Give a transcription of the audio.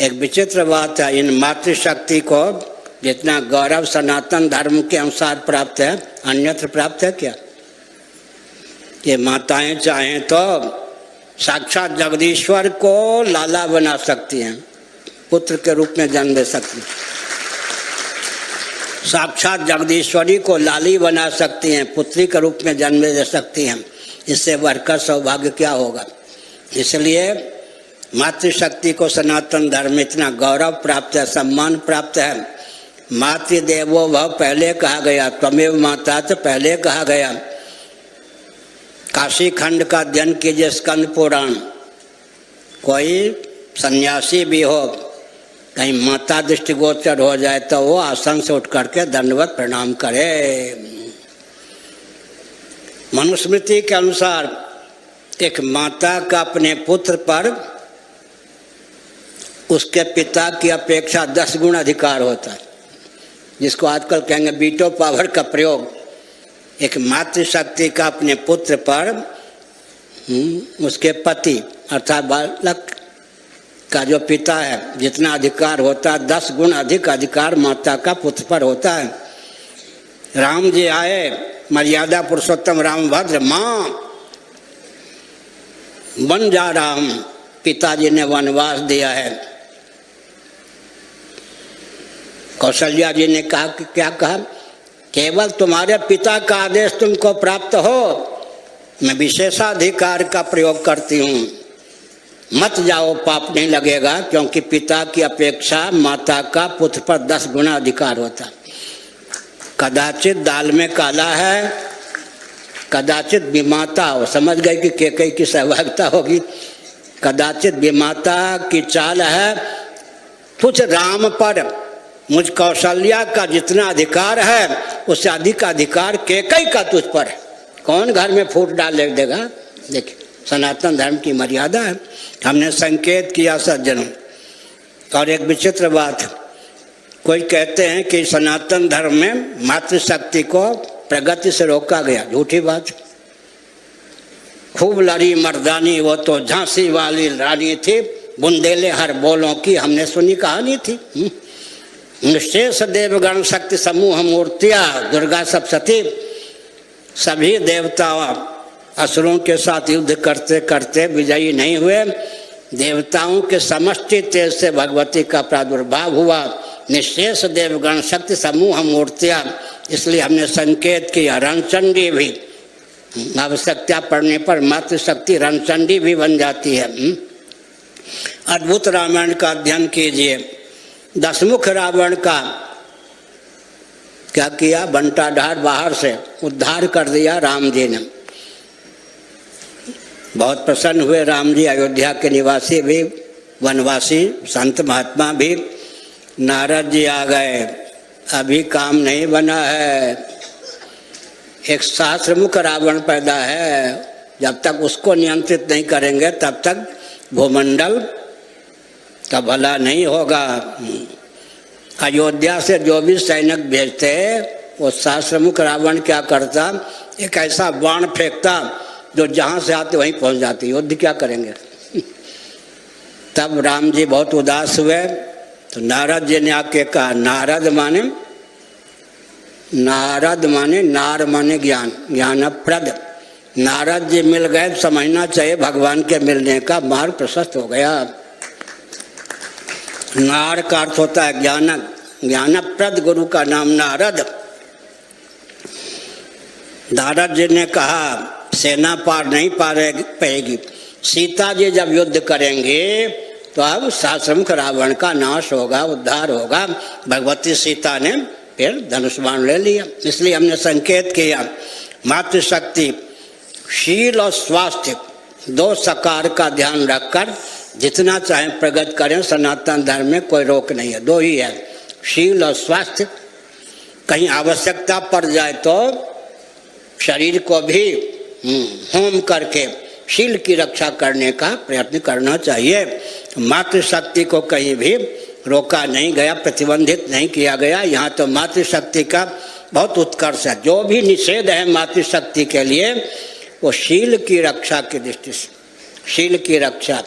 एक विचित्र बात है, इन मातृशक्ति को जितना गौरव सनातन धर्म के अनुसार प्राप्त है, अन्यत्र प्राप्त है क्या? ये माताएं चाहें तो साक्षात जगदीश्वर को लाला बना सकती हैं, पुत्र के रूप में जन्म दे सकती हैं। साक्षात जगदीश्वरी को लाली बना सकती हैं, पुत्री के रूप में जन्म दे सकती हैं। इससे बढ़कर सौभाग्य क्या होगा? इसलिए मातृशक्ति को सनातन धर्म में इतना गौरव प्राप्त है, सम्मान प्राप्त है। मातृदेवो भव पहले कहा गया, त्वमेव माता तो पहले कहा गया। काशी खंड का अध्ययन कीजिए, स्कंद पुराण। कोई सन्यासी भी हो, कहीं माता दृष्टिगोचर हो जाए तो वो आसन से उठ करके दंडवत प्रणाम करे। मनुस्मृति के अनुसार एक माता का अपने पुत्र पर उसके पिता की अपेक्षा 10 गुण अधिकार होता है, जिसको आजकल कहेंगे वीटो पावर का प्रयोग। एक मातृशक्ति का अपने पुत्र पर उसके पति अर्थात बालक का जो पिता है जितना अधिकार होता है, 10 गुण अधिक अधिकार माता का पुत्र पर होता है। राम जी आए, मर्यादा पुरुषोत्तम रामभद्र, माँ बन जा रहा हूं, पिताजी ने वनवास दिया है। कौशल्या जी ने कहा कि क्या कहा, केवल तुम्हारे पिता का आदेश तुमको प्राप्त हो, मैं विशेषाधिकार का प्रयोग करती हूँ, मत जाओ, पाप नहीं लगेगा, क्योंकि पिता की अपेक्षा माता का पुत्र पर 10 गुना अधिकार होता है। कदाचित दाल में काला है, कदाचित विमाता हो, समझ गए कि कैकेयी की सहभागिता होगी। कदाचित विमाता की चाल है, कुछ राम पर मुझ कौशल्या का जितना अधिकार है उससे अधिक अधिकार कैकेयी का तुझ पर है। कौन घर में फूट डाल देगा? देखिए, सनातन धर्म की मर्यादा है। हमने संकेत किया सज्जनों। और एक विचित्र बात, कोई कहते हैं कि सनातन धर्म में मातृशक्ति को प्रगति से रोका गया। झूठी बात। खूब लड़ी मर्दानी, वो तो झांसी वाली रानी थी, बुंदेले हर बोलों की हमने सुनी कहानी थी। निशेष देवगण शक्ति समूह मूर्तियां, दुर्गा सप्तशती, सभी देवता असुरों के साथ युद्ध करते करते विजयी नहीं हुए। देवताओं के समष्टि तेज से भगवती का प्रादुर्भाव हुआ। निशेष देवगण शक्ति समूह मूर्तियां, इसलिए हमने संकेत किया। रणचंडी भी आवश्यकता पड़ने पर मातृशक्ति रणचंडी भी बन जाती है। अद्भुत रामायण का अध्ययन कीजिए। 10 मुख रावण का क्या किया? बंटा ढार बाहर से उद्धार कर दिया राम जी ने। बहुत प्रसन्न हुए राम जी। अयोध्या के निवासी भी, वनवासी संत महात्मा भी। नारद जी आ गए, अभी काम नहीं बना है, एक सहस्त्रमुख रावण पैदा है, जब तक उसको नियंत्रित नहीं करेंगे तब तक भूमंडल का भला नहीं होगा। अयोध्या से जो भी सैनिक भेजते वो सहस्त्रमुख रावण क्या करता, एक ऐसा बाण फेंकता जो जहाँ से आते वहीं पहुँच जाती। युद्ध क्या करेंगे? तब राम जी बहुत उदास हुए तो नारद जी ने आके कहा, नारद माने नार माने ज्ञान, ज्ञानप्रद। नारद जी मिल गए तो समझना चाहिए भगवान के मिलने का मार्ग प्रशस्त हो गया। नार का अर्थ होता है ज्ञानक, ज्ञानप्रद गुरु का नाम नारद। नारद जी ने कहा, सेना पार नहीं पाएगी, सीता जी जब युद्ध करेंगे तो अब सहस्त्रमुख रावण का नाश होगा, उद्धार होगा। भगवती सीता ने फिर धनुष बाण ले लिया। इसलिए हमने संकेत किया, मातृशक्ति शील और स्वास्थ्य 2 सकार का ध्यान रखकर जितना चाहे प्रगति करें। सनातन धर्म में कोई रोक नहीं है, 2 ही है, शील और स्वास्थ्य। कहीं आवश्यकता पड़ जाए तो शरीर को भी होम करके शील की रक्षा करने का प्रयत्न करना चाहिए। मातृशक्ति को कहीं भी रोका नहीं गया, प्रतिबंधित नहीं किया गया। यहाँ तो मातृशक्ति का बहुत उत्कर्ष है। जो भी निषेध है मातृशक्ति के लिए वो शील की रक्षा की दृष्टि से, शील की रक्षा।